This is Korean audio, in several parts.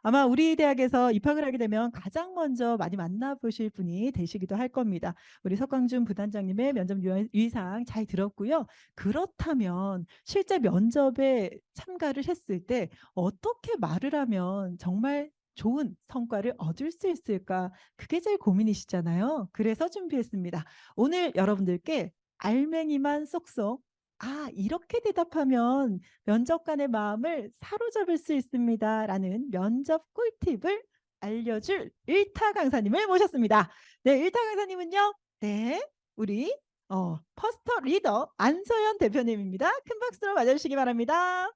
아마 우리 대학에서 입학을 하게 되면 가장 먼저 많이 만나보실 분이 되시기도 할 겁니다. 우리 석광준 부단장님의 면접 유의사항 잘 들었고요. 그렇다면 실제 면접에 참가를 했을 때 어떻게 말을 하면 정말 좋은 성과를 얻을 수 있을까? 그게 제일 고민이시잖아요. 그래서 준비했습니다. 오늘 여러분들께 알맹이만 쏙쏙 이렇게 대답하면 면접관의 마음을 사로잡을 수 있습니다라는 면접 꿀팁을 알려줄 일타 강사님을 모셨습니다. 네, 일타 강사님은요. 네, 우리 퍼스터 리더 안서연 대표님입니다. 큰 박수로 맞아주시기 바랍니다.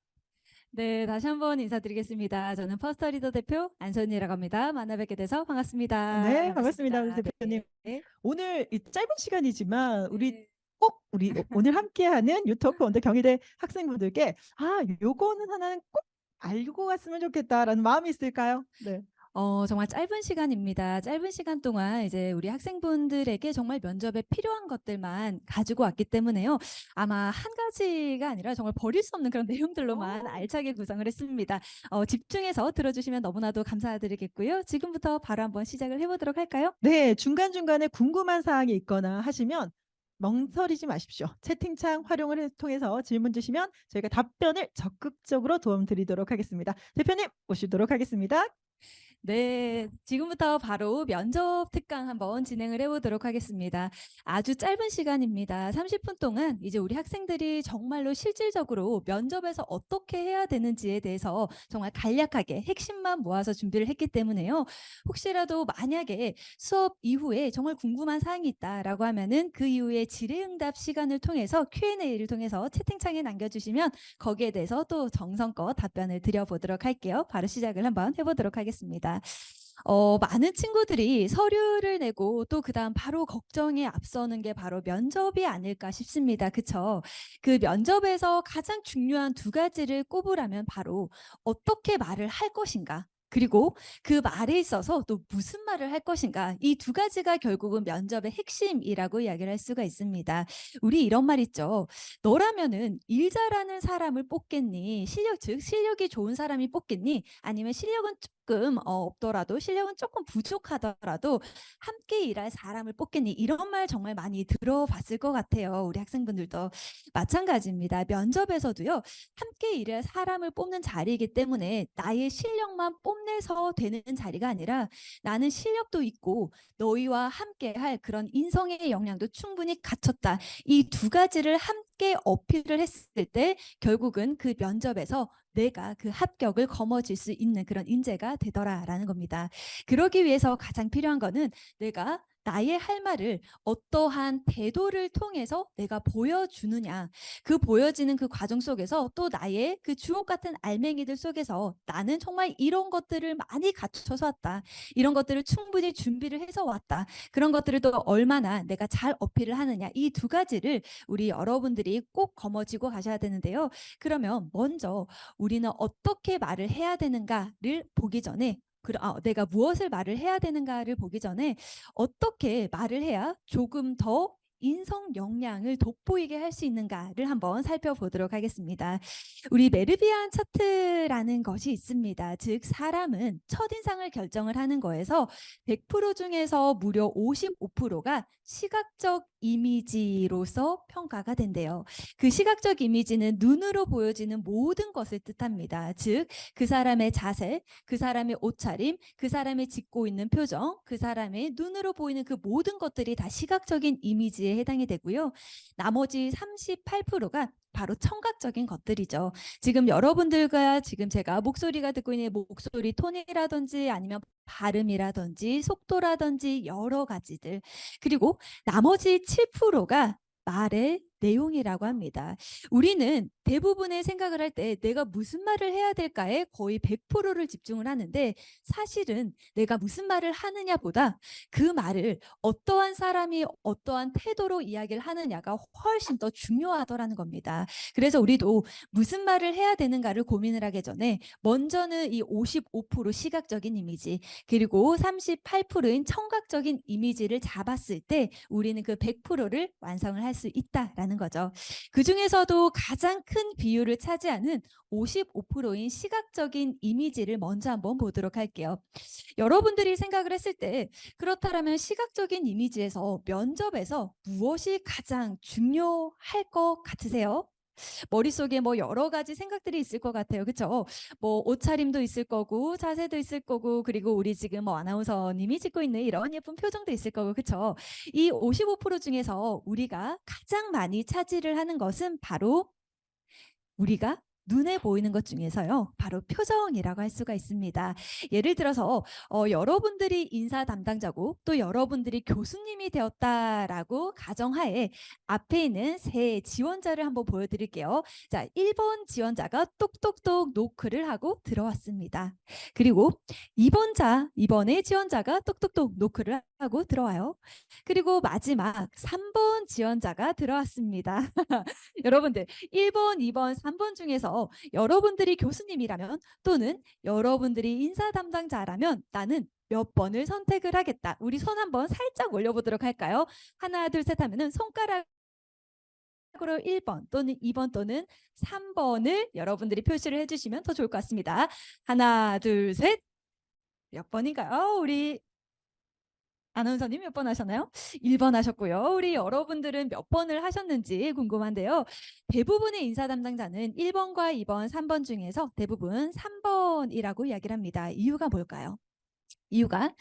네, 다시 한번 인사드리겠습니다. 저는 퍼스트 리더 대표 안선희라고 합니다. 만나 뵙게 돼서 반갑습니다. 네, 반갑습니다, 우리 반갑습니다. 대표님. 네. 오늘 이 짧은 시간이지만 네. 우리 오늘 함께하는 유토크 원더 경희대 학생분들께 요거는 하나는 꼭 알고 갔으면 좋겠다라는 마음이 있을까요? 네. 정말 짧은 시간입니다. 짧은 시간 동안 이제 우리 학생분들에게 정말 면접에 필요한 것들만 가지고 왔기 때문에요. 아마 한 가지가 아니라 정말 버릴 수 없는 그런 내용들로만 어. 알차게 구성을 했습니다. 집중해서 들어주시면 너무나도 감사드리겠고요. 지금부터 바로 한번 시작을 해보도록 할까요? 네, 중간중간에 궁금한 사항이 있거나 하시면 멍설이지 마십시오. 채팅창 활용을 통해서 질문 주시면 저희가 답변을 적극적으로 도움 드리도록 하겠습니다. 대표님 모시도록 하겠습니다. 네, 지금부터 바로 면접 특강 한번 진행을 해보도록 하겠습니다. 아주 짧은 시간입니다. 30분 동안 이제 우리 학생들이 정말로 실질적으로 면접에서 어떻게 해야 되는지에 대해서 정말 간략하게 핵심만 모아서 준비를 했기 때문에요. 혹시라도 만약에 수업 이후에 정말 궁금한 사항이 있다라고 하면은 그 이후에 질의응답 시간을 통해서 Q&A를 통해서 채팅창에 남겨주시면 거기에 대해서 또 정성껏 답변을 드려보도록 할게요. 바로 시작을 한번 해보도록 하겠습니다. 많은 친구들이 서류를 내고 또 그다음 바로 걱정에 앞서는 게 바로 면접이 아닐까 싶습니다. 그쵸? 그 면접에서 가장 중요한 두 가지를 꼽으라면 바로 어떻게 말을 할 것인가, 그리고 그 말에 있어서 또 무슨 말을 할 것인가, 이 두 가지가 결국은 면접의 핵심이라고 이야기를 할 수가 있습니다. 우리 이런 말 있죠. 너라면은 일 잘하는 사람을 뽑겠니? 즉 실력이 좋은 사람이 뽑겠니? 아니면 실력은 조금 없더라도, 실력은 조금 부족하더라도 함께 일할 사람을 뽑겠니? 이런 말 정말 많이 들어봤을 것 같아요. 우리 학생분들도 마찬가지입니다. 면접에서도요. 함께 일할 사람을 뽑는 자리이기 때문에 나의 실력만 뽐내서 되는 자리가 아니라 나는 실력도 있고 너희와 함께 할 그런 인성의 역량도 충분히 갖췄다. 이 두 가지를 함께 어필을 했을 때 결국은 그 면접에서 내가 그 합격을 거머쥘 수 있는 그런 인재가 되더라라는 겁니다. 그러기 위해서 가장 필요한 거는 내가 나의 할 말을 어떠한 태도를 통해서 내가 보여주느냐, 그 보여지는 그 과정 속에서 또 나의 그 주옥 같은 알맹이들 속에서 나는 정말 이런 것들을 많이 갖춰서 왔다, 이런 것들을 충분히 준비를 해서 왔다, 그런 것들을 또 얼마나 내가 잘 어필을 하느냐, 이 두 가지를 우리 여러분들이 꼭 거머쥐고 가셔야 되는데요. 그러면 먼저 우리는 어떻게 말을 해야 되는가를 보기 전에, 내가 무엇을 말을 해야 되는가를 보기 전에 어떻게 말을 해야 조금 더 인성 역량을 돋보이게 할 수 있는가를 한번 살펴보도록 하겠습니다. 우리 메르비안 차트라는 것이 있습니다. 즉 사람은 첫인상을 결정을 하는 거에서 100% 중에서 무려 55%가 시각적 이미지로서 평가가 된대요. 그 시각적 이미지는 눈으로 보여지는 모든 것을 뜻합니다. 즉 그 사람의 자세, 그 사람의 옷차림, 그 사람이 짓고 있는 표정, 그 사람의 눈으로 보이는 그 모든 것들이 다 시각적인 이미지에 해당이 되고요. 나머지 38%가 바로 청각적인 것들이죠. 지금 여러분들과 지금 제가 목소리가 듣고 있는 목소리 톤이라든지 아니면 발음이라든지 속도라든지 여러 가지들, 그리고 나머지 7%가 말의 내용이라고 합니다. 우리는 대부분의 생각을 할 때 내가 무슨 말을 해야 될까에 거의 100%를 집중을 하는데, 사실은 내가 무슨 말을 하느냐보다 그 말을 어떠한 사람이 어떠한 태도로 이야기를 하느냐가 훨씬 더 중요하더라는 겁니다. 그래서 우리도 무슨 말을 해야 되는가를 고민을 하기 전에 먼저는 이 55% 시각적인 이미지, 그리고 38%인 청각적인 이미지를 잡았을 때 우리는 그 100%를 완성을 할 수 있다라는 있다라는 거죠. 그중에서도 가장 큰 비율을 차지하는 55%인 시각적인 이미지를 먼저 한번 보도록 할게요. 여러분들이 생각을 했을 때 그렇다면 시각적인 이미지에서 면접에서 무엇이 가장 중요할 것 같으세요? 머릿속에 뭐 여러 가지 생각들이 있을 것 같아요. 그쵸? 뭐 옷차림도 있을 거고 자세도 있을 거고 그리고 우리 지금 뭐 아나운서님이 찍고 있는 이런 예쁜 표정도 있을 거고 그쵸? 이 55% 중에서 우리가 가장 많이 차지를 하는 것은 바로 우리가 눈에 보이는 것 중에서요. 바로 표정이라고 할 수가 있습니다. 예를 들어서 여러분들이 인사 담당자고 또 여러분들이 교수님이 되었다라고 가정하에 앞에 있는 세 지원자를 한번 보여드릴게요. 자, 1번 지원자가 똑똑똑 노크를 하고 들어왔습니다. 그리고 2번의 지원자가 똑똑똑 노크를 하고 들어와요. 그리고 마지막 3번 지원자가 들어왔습니다. 여러분들 1번, 2번, 3번 중에서 여러분들이 교수님이라면 또는 여러분들이 인사 담당자라면 나는 몇 번을 선택을 하겠다. 우리 손 한번 살짝 올려보도록 할까요? 하나, 둘, 셋 하면은 손가락으로 1번 또는 2번 또는 3번을 여러분들이 표시를 해주시면 더 좋을 것 같습니다. 하나, 둘, 셋. 몇 번인가요? 우리 아나운서님 몇 번 하셨나요? 1번 하셨고요. 우리 여러분들은 몇 번을 하셨는지 궁금한데요. 대부분의 인사 담당자는 1번과 2번, 3번 중에서 대부분 3번이라고 이야기를 합니다. 이유가 뭘까요? 이유가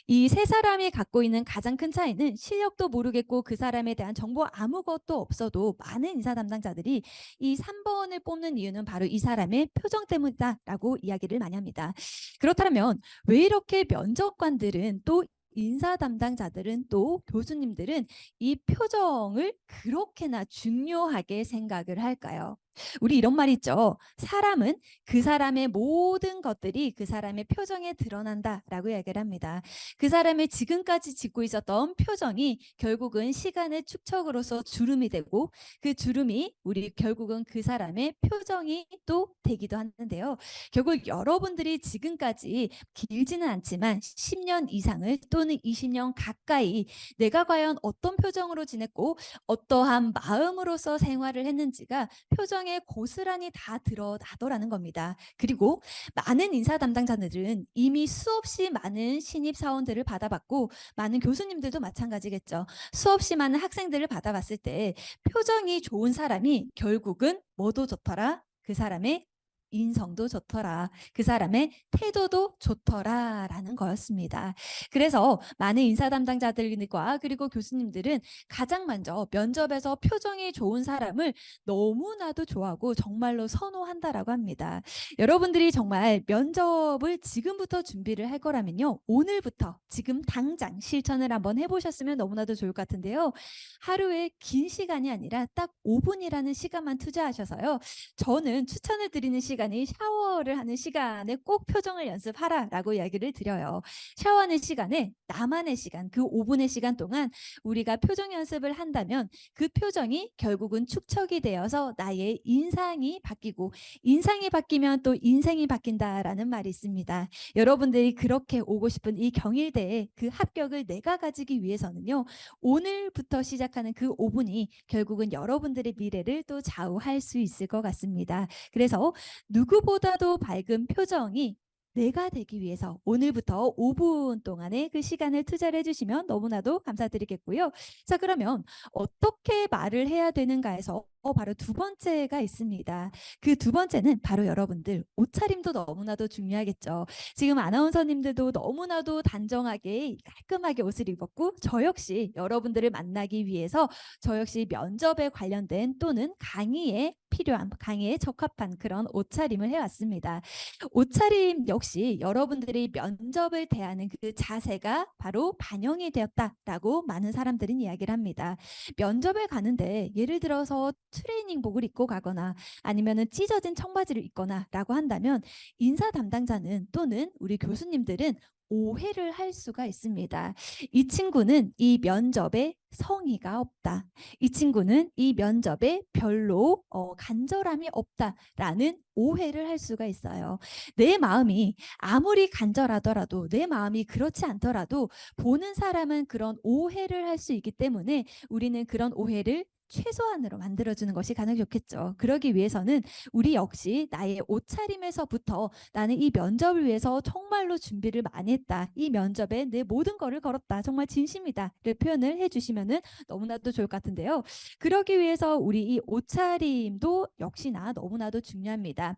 이 세 사람이 갖고 있는 가장 큰 차이는 실력도 모르겠고 그 사람에 대한 정보 아무것도 없어도 많은 인사 담당자들이 이 3번을 뽑는 이유는 바로 이 사람의 표정 때문이다라고 이야기를 많이 합니다. 그렇다면 왜 이렇게 면접관들은 또 인사 담당자들은 또 교수님들은 이 표정을 그렇게나 중요하게 생각을 할까요? 우리 이런 말 있죠. 사람은 그 사람의 모든 것들이 그 사람의 표정에 드러난다라고 이야기를 합니다. 그 사람의 지금까지 짓고 있었던 표정이 결국은 시간의 축적으로서 주름이 되고 그 주름이 우리 결국은 그 사람의 표정이 또 되기도 하는데요. 결국 여러분들이 지금까지 길지는 않지만 10년 이상을 또는 20년 가까이 내가 과연 어떤 표정으로 지냈고 어떠한 마음으로서 생활을 했는지가 표정에 고스란히 다 드러나더라는 겁니다. 그리고 많은 인사 담당자들은 이미 수없이 많은 신입 사원들을 받아봤고 많은 교수님들도 마찬가지겠죠. 수없이 많은 학생들을 받아봤을 때 표정이 좋은 사람이 결국은 뭐도 좋더라? 그 사람의 인성도 좋더라. 그 사람의 태도도 좋더라라는 거였습니다. 그래서 많은 인사 담당자들과 그리고 교수님들은 가장 먼저 면접에서 표정이 좋은 사람을 너무나도 좋아하고 정말로 선호한다라고 합니다. 여러분들이 정말 면접을 지금부터 준비를 할 거라면요. 오늘부터 지금 당장 실천을 한번 해보셨으면 너무나도 좋을 것 같은데요. 하루에 긴 시간이 아니라 딱 5분이라는 시간만 투자하셔서요. 저는 추천을 드리는 시간이 샤워를 하는 시간에 꼭 표정을 연습하라라고 이야기를 드려요. 샤워하는 시간에 나만의 시간, 그 5분의 시간 동안 우리가 표정 연습을 한다면 그 표정이 결국은 축적이 되어서 나의 인상이 바뀌고 인상이 바뀌면 또 인생이 바뀐다라는 말이 있습니다. 여러분들이 그렇게 오고 싶은 이 경일대에 그 합격을 내가 가지기 위해서는요. 오늘부터 시작하는 그 5분이 결국은 여러분들의 미래를 또 좌우할 수 있을 것 같습니다. 그래서 누구보다도 밝은 표정이 내가 되기 위해서 오늘부터 5분 동안의 그 시간을 투자를 해주시면 너무나도 감사드리겠고요. 자, 그러면 어떻게 말을 해야 되는가에서 바로 두 번째가 있습니다. 그 두 번째는 바로 여러분들 옷차림도 너무나도 중요하겠죠. 지금 아나운서님들도 너무나도 단정하게 깔끔하게 옷을 입었고 저 역시 여러분들을 만나기 위해서 저 역시 면접에 관련된 또는 강의에 필요한 강의에 적합한 그런 옷차림을 해왔습니다. 옷차림 역시 여러분들이 면접을 대하는 그 자세가 바로 반영이 되었다라고 많은 사람들은 이야기를 합니다. 면접에 가는데 예를 들어서 트레이닝복을 입고 가거나 아니면은 찢어진 청바지를 입거나라고 한다면 인사 담당자는 또는 우리 교수님들은 오해를 할 수가 있습니다. 이 친구는 이 면접에 성의가 없다. 이 친구는 이 면접에 별로 간절함이 없다라는 오해를 할 수가 있어요. 내 마음이 아무리 간절하더라도 내 마음이 그렇지 않더라도 보는 사람은 그런 오해를 할 수 있기 때문에 우리는 그런 오해를 최소한으로 만들어주는 것이 가장 좋겠죠. 그러기 위해서는 우리 역시 나의 옷차림에서부터 나는 이 면접을 위해서 정말로 준비를 많이 했다. 이 면접에 내 모든 거를 걸었다. 정말 진심이다를 표현을 해주시면은 너무나도 좋을 것 같은데요. 그러기 위해서 우리 이 옷차림도 역시나 너무나도 중요합니다.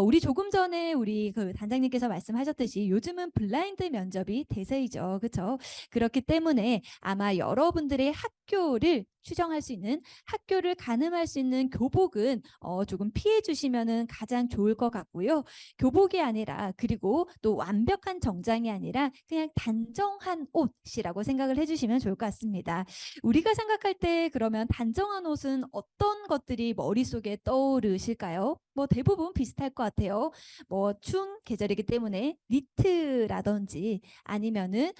우리 조금 전에 우리 그 단장님께서 말씀하셨듯이 요즘은 블라인드 면접이 대세이죠. 그렇죠? 그렇기 때문에 아마 여러분들의 학교를 추정할 수 있는, 학교를 가늠할 수 있는 교복은 조금 피해 주시면은 가장 좋을 것 같고요. 교복이 아니라, 그리고 또 완벽한 정장이 아니라 그냥 단정한 옷이라고 생각을 해주시면 좋을 것 같습니다. 우리가 생각할 때 그러면 단정한 옷은 어떤 것들이 머릿속에 떠오르실까요? 뭐 대부분 비슷할 것 같아요. 뭐 추운 계절이기 때문에 니트라든지, 아니면은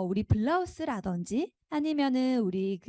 우리 블라우스라든지, 아니면은 우리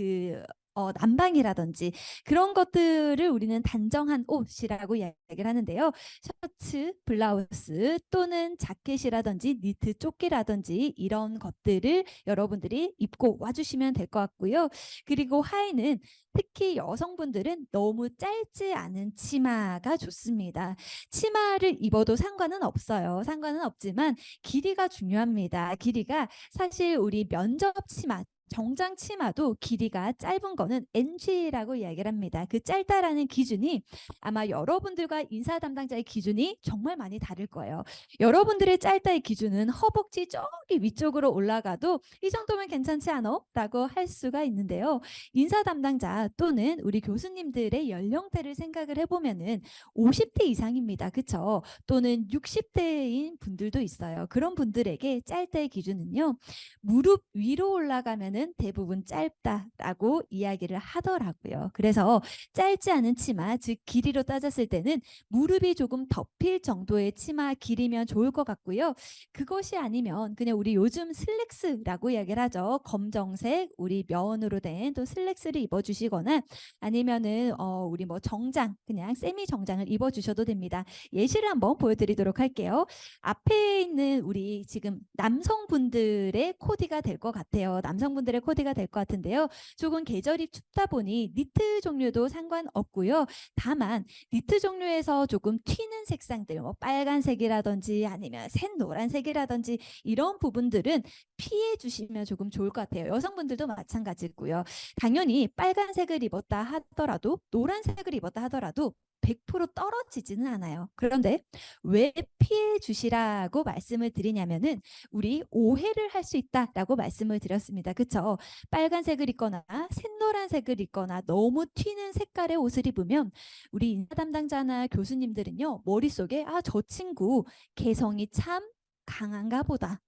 난방이라든지, 그런 것들을 우리는 단정한 옷이라고 이야기를 하는데요. 셔츠, 블라우스 또는 자켓이라든지 니트 조끼라든지 이런 것들을 여러분들이 입고 와주시면 될 것 같고요. 그리고 하의는 특히 여성분들은 너무 짧지 않은 치마가 좋습니다. 치마를 입어도 상관은 없어요. 상관은 없지만 길이가 중요합니다. 길이가 사실 우리 면접 치마, 정장 치마도 길이가 짧은 거는 NG라고 이야기를 합니다. 그 짧다라는 기준이 아마 여러분들과 인사 담당자의 기준이 정말 많이 다를 거예요. 여러분들의 짧다의 기준은 허벅지 저기 위쪽으로 올라가도 이 정도면 괜찮지 않아? 라고 할 수가 있는데요. 인사 담당자 또는 우리 교수님들의 연령대를 생각을 해보면은 50대 이상입니다. 그쵸? 또는 60대인 분들도 있어요. 그런 분들에게 짧다의 기준은요. 무릎 위로 올라가면은 대부분 짧다라고 이야기를 하더라고요. 그래서 짧지 않은 치마, 즉 길이로 따졌을 때는 무릎이 조금 덮일 정도의 치마 길이면 좋을 것 같고요. 그것이 아니면 그냥 우리 요즘 슬랙스라고 이야기를 하죠. 검정색 우리 면으로 된 또 슬랙스를 입어주시거나, 아니면은 우리 뭐 정장, 그냥 세미 정장을 입어주셔도 됩니다. 예시를 한번 보여드리도록 할게요. 앞에 있는 우리 지금 남성분들의 코디가 될 것 같아요. 남성분들의 코디가 될 것 같은데요. 조금 계절이 춥다 보니 니트 종류도 상관없고요. 다만 니트 종류에서 조금 튀는 색상들, 뭐 빨간색이라든지 아니면 샛노란색이라든지 이런 부분들은 피해 주시면 조금 좋을 것 같아요. 여성분들도 마찬가지고요. 당연히 빨간색을 입었다 하더라도, 노란색을 입었다 하더라도 100% 떨어지지는 않아요. 그런데 왜 피해 주시라고 말씀을 드리냐면은 우리 오해를 할 수 있다라고 말씀을 드렸습니다. 그쵸? 빨간색을 입거나 샛노란색을 입거나 너무 튀는 색깔의 옷을 입으면 우리 인사 담당자나 교수님들은요, 머릿속에 저 친구 개성이 참 강한가 보다.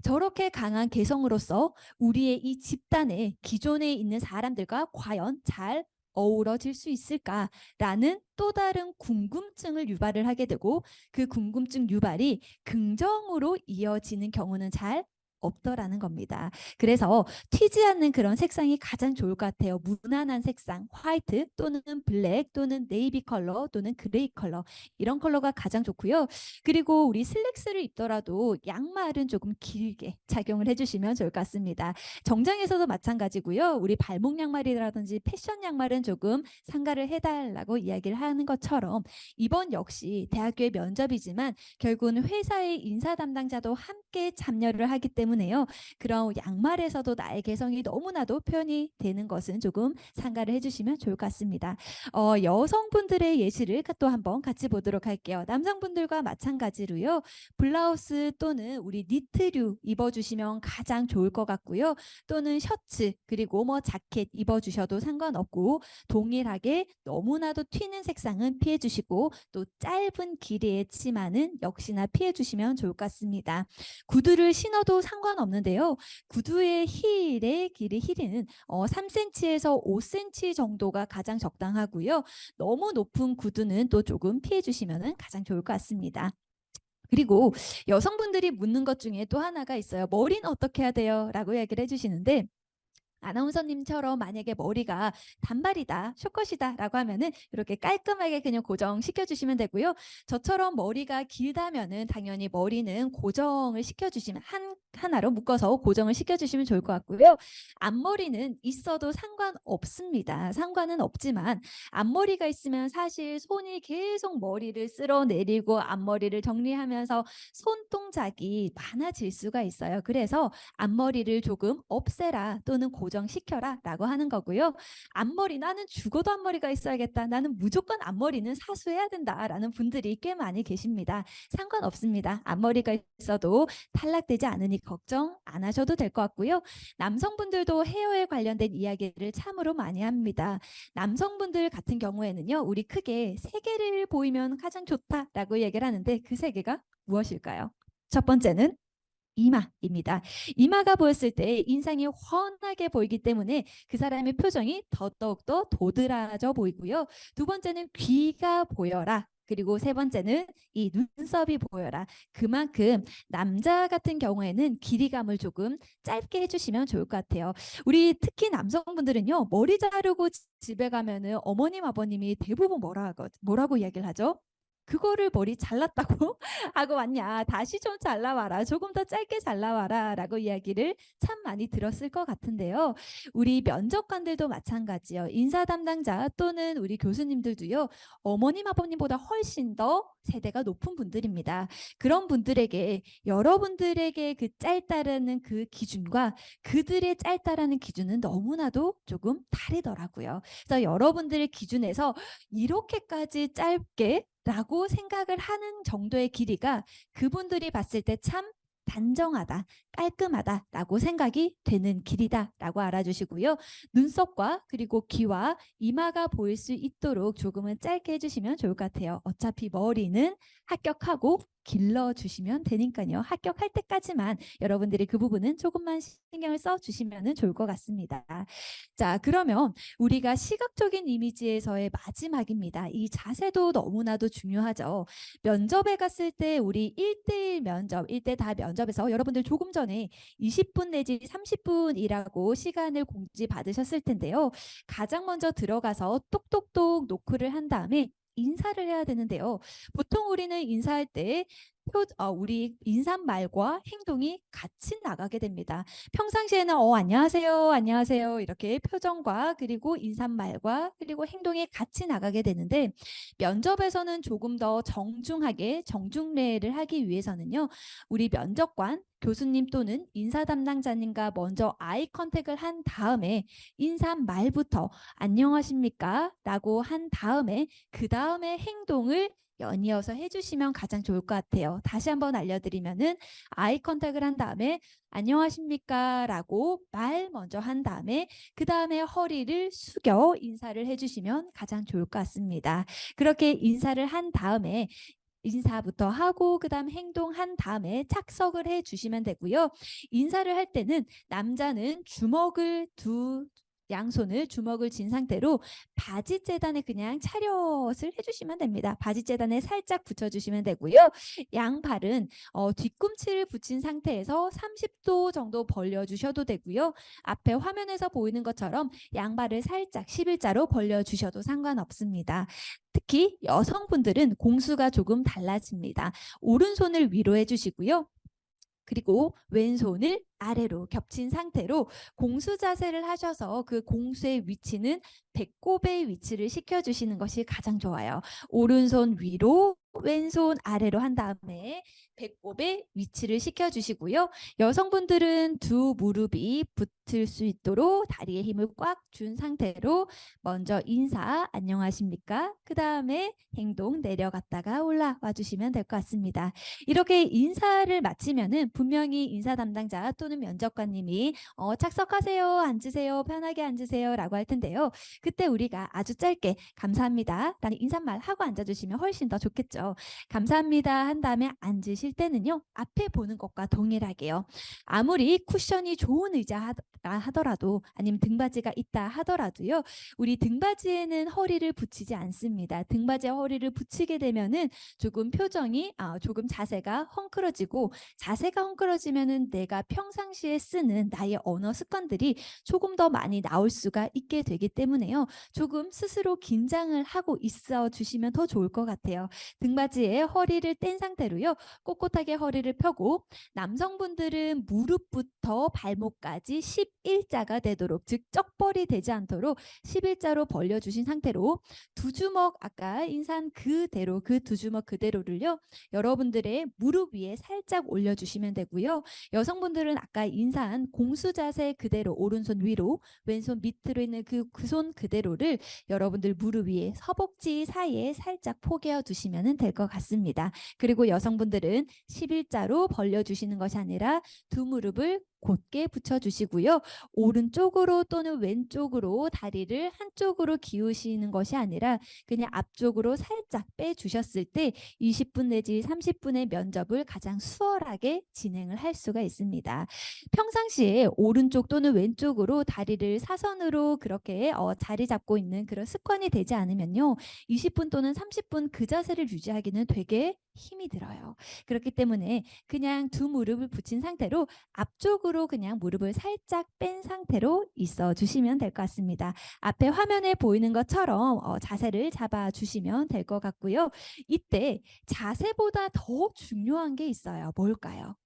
저렇게 강한 개성으로서 우리의 이 집단에 기존에 있는 사람들과 과연 잘 어우러질 수 있을까라는 또 다른 궁금증을 유발을 하게 되고, 그 궁금증 유발이 긍정으로 이어지는 경우는 잘 없더라는 겁니다. 그래서 튀지 않는 그런 색상이 가장 좋을 것 같아요. 무난한 색상, 화이트 또는 블랙 또는 네이비 컬러 또는 그레이 컬러, 이런 컬러가 가장 좋고요. 그리고 우리 슬랙스를 입더라도 양말은 조금 길게 착용을 해주시면 좋을 것 같습니다. 정장에서도 마찬가지고요. 우리 발목 양말이라든지 패션 양말은 조금 상가를 해달라고 이야기를 하는 것처럼, 이번 역시 대학교의 면접이지만 결국은 회사의 인사 담당자도 함께 참여를 하기 때문에요. 그런 양말에서도 나의 개성이 너무나도 표현이 되는 것은 조금 상가를 해주시면 좋을 것 같습니다. 여성분들의 예시를 또 한번 같이 보도록 할게요. 남성분들과 마찬가지로요. 블라우스 또는 우리 니트류 입어주시면 가장 좋을 것 같고요. 또는 셔츠, 그리고 뭐 자켓 입어주셔도 상관없고, 동일하게 너무나도 튀는 색상은 피해주시고, 또 짧은 길이의 치마는 역시나 피해주시면 좋을 것 같습니다. 구두를 신어도 상관없는데요. 구두의 힐의 힐은 3cm에서 5cm 정도가 가장 적당하고요. 너무 높은 구두는 또 조금 피해주시면 가장 좋을 것 같습니다. 그리고 여성분들이 묻는 것 중에 또 하나가 있어요. 머리는 어떻게 해야 돼요? 라고 얘기를 해주시는데, 아나운서님처럼 만약에 머리가 단발이다, 숏컷이다 라고 하면은 이렇게 깔끔하게 그냥 고정시켜 주시면 되고요. 저처럼 머리가 길다면은 당연히 머리는 고정을 시켜 주시면, 한 하나로 묶어서 고정을 시켜주시면 좋을 것 같고요. 앞머리는 있어도 상관없습니다. 상관은 없지만 앞머리가 있으면 사실 손이 계속 머리를 쓸어내리고 앞머리를 정리하면서 손동작이 많아질 수가 있어요. 그래서 앞머리를 조금 없애라 또는 고정시켜라 라고 하는 거고요. 앞머리 나는 죽어도 앞머리가 있어야겠다. 나는 무조건 앞머리는 사수해야 된다라는 분들이 꽤 많이 계십니다. 상관없습니다. 앞머리가 있어도 탈락되지 않으니 걱정 안 하셔도 될 것 같고요. 남성분들도 헤어에 관련된 이야기를 참으로 많이 합니다. 남성분들 같은 경우에는요. 우리 크게 세 개를 보이면 가장 좋다라고 얘기를 하는데 그 세 개가 무엇일까요? 첫 번째는 이마입니다. 이마가 보였을 때 인상이 훤하게 보이기 때문에 그 사람의 표정이 더더욱더 도드라져 보이고요. 두 번째는 귀가 보여라. 그리고 세 번째는 이 눈썹이 보여라. 그만큼 남자 같은 경우에는 길이감을 조금 짧게 해주시면 좋을 것 같아요. 우리 특히 남성분들은요. 머리 자르고 집에 가면은 어머님 아버님이 대부분 뭐라고 이야기를 하죠? 그거를 머리 잘랐다고 하고 왔냐? 다시 좀 잘라와라. 조금 더 짧게 잘라와라. 라고 이야기를 참 많이 들었을 것 같은데요. 우리 면접관들도 마찬가지요. 인사 담당자 또는 우리 교수님들도요. 어머님, 아버님보다 훨씬 더 세대가 높은 분들입니다. 그런 분들에게 여러분들에게 그 짧다라는 그 기준과 그들의 짧다라는 기준은 너무나도 조금 다르더라고요. 그래서 여러분들의 기준에서 이렇게까지 짧게 라고 생각을 하는 정도의 길이가 그분들이 봤을 때 참 단정하다, 깔끔하다라고 생각이 되는 길이다라고 알아주시고요. 눈썹과 그리고 귀와 이마가 보일 수 있도록 조금은 짧게 해주시면 좋을 것 같아요. 어차피 머리는 합격하고 길러주시면 되니까요. 합격할 때까지만 여러분들이 그 부분은 조금만 신경을 써주시면 좋을 것 같습니다. 자, 그러면 우리가 시각적인 이미지에서의 마지막입니다. 이 자세도 너무나도 중요하죠. 면접에 갔을 때 우리 1대1 면접, 1대 다 면접에서 여러분들 조금 전에 20분 내지 30분이라고 시간을 공지 받으셨을 텐데요. 가장 먼저 들어가서 똑똑똑 노크를 한 다음에 인사를 해야 되는데요. 보통 우리는 인사할 때 우리 인사말과 행동이 같이 나가게 됩니다. 평상시에는 안녕하세요, 안녕하세요 이렇게 표정과 그리고 인사말과 그리고 행동이 같이 나가게 되는데 면접에서는 조금 더 정중하게 정중례를 하기 위해서는요. 우리 면접관 교수님 또는 인사 담당자님과 먼저 아이 컨택을 한 다음에 인사말부터 안녕하십니까? 라고 한 다음에 그 다음에 행동을 연이어서 해주시면 가장 좋을 것 같아요. 다시 한번 알려드리면은 아이 컨택을 한 다음에 안녕하십니까? 라고 말 먼저 한 다음에 그 다음에 허리를 숙여 인사를 해주시면 가장 좋을 것 같습니다. 그렇게 인사를 한 다음에 인사부터 하고 그다음 행동한 다음에 착석을 해 주시면 되고요. 인사를 할 때는 남자는 양손을 주먹을 쥔 상태로 바지 재단에 그냥 차렷을 해주시면 됩니다. 바지 재단에 살짝 붙여주시면 되고요. 양발은 뒤꿈치를 붙인 상태에서 30도 정도 벌려주셔도 되고요. 앞에 화면에서 보이는 것처럼 양발을 살짝 11자로 벌려주셔도 상관없습니다. 특히 여성분들은 공수가 조금 달라집니다. 오른손을 위로 해주시고요. 그리고 왼손을 아래로 겹친 상태로 공수 자세를 하셔서 그 공수의 위치는 배꼽의 위치를 시켜주시는 것이 가장 좋아요. 오른손 위로 왼손 아래로 한 다음에 배꼽의 위치를 시켜주시고요. 여성분들은 두 무릎이 붙을 수 있도록 다리에 힘을 꽉 준 상태로 먼저 인사 안녕하십니까? 그 다음에 행동 내려갔다가 올라와 주시면 될 것 같습니다. 이렇게 인사를 마치면은 분명히 인사 담당자 또는 면접관님이 착석하세요, 앉으세요, 편하게 앉으세요 라고 할 텐데요. 그때 우리가 아주 짧게 감사합니다 라는 인사말 하고 앉아주시면 훨씬 더 좋겠죠. 감사합니다 한 다음에 앉으실 때는요. 앞에 보는 것과 동일하게요. 아무리 쿠션이 좋은 의자 하더라도 아니면 등받이가 있다 하더라도요. 우리 등받이에는 허리를 붙이지 않습니다. 등받이에 허리를 붙이게 되면은 조금 표정이 조금 자세가 헝클어지고 자세가 헝클어지면은 내가 평상시에 쓰는 나의 언어 습관들이 조금 더 많이 나올 수가 있게 되기 때문에요. 조금 스스로 긴장을 하고 있어 주시면 더 좋을 것 같아요. 등받이에 허리를 뗀 상태로요. 꼿꼿하게 허리를 펴고 남성분들은 무릎부터 발목까지 11자가 되도록, 즉 쩍벌이 되지 않도록 11자로 벌려주신 상태로 두 주먹, 아까 인사한 그대로 그 두 주먹 그대로를요. 여러분들의 무릎 위에 살짝 올려주시면 되고요. 여성분들은 아까 인사한 공수 자세 그대로 오른손 위로 왼손 밑으로 있는 그 손 그대로를 여러분들 무릎 위에 허벅지 사이에 살짝 포개어 두시면 될 것 같습니다. 그리고 여성분들은 11자로 벌려주시는 것이 아니라 두 무릎을 곧게 붙여주시고요. 오른쪽으로 또는 왼쪽으로 다리를 한쪽으로 기우시는 것이 아니라 그냥 앞쪽으로 살짝 빼주셨을 때 20분 내지 30분의 면접을 가장 수월하게 진행을 할 수가 있습니다. 평상시에 오른쪽 또는 왼쪽으로 다리를 사선으로 그렇게 자리 잡고 있는 그런 습관이 되지 않으면요. 20분 또는 30분 그 자세를 유지하기는 되게 힘이 들어요. 그렇기 때문에 그냥 두 무릎을 붙인 상태로 앞쪽으로 그냥 무릎을 살짝 뺀 상태로 있어 주시면 될 것 같습니다. 앞에 화면에 보이는 것처럼 자세를 잡아 주시면 될 것 같고요. 이때 자세보다 더 중요한 게 있어요. 뭘까요?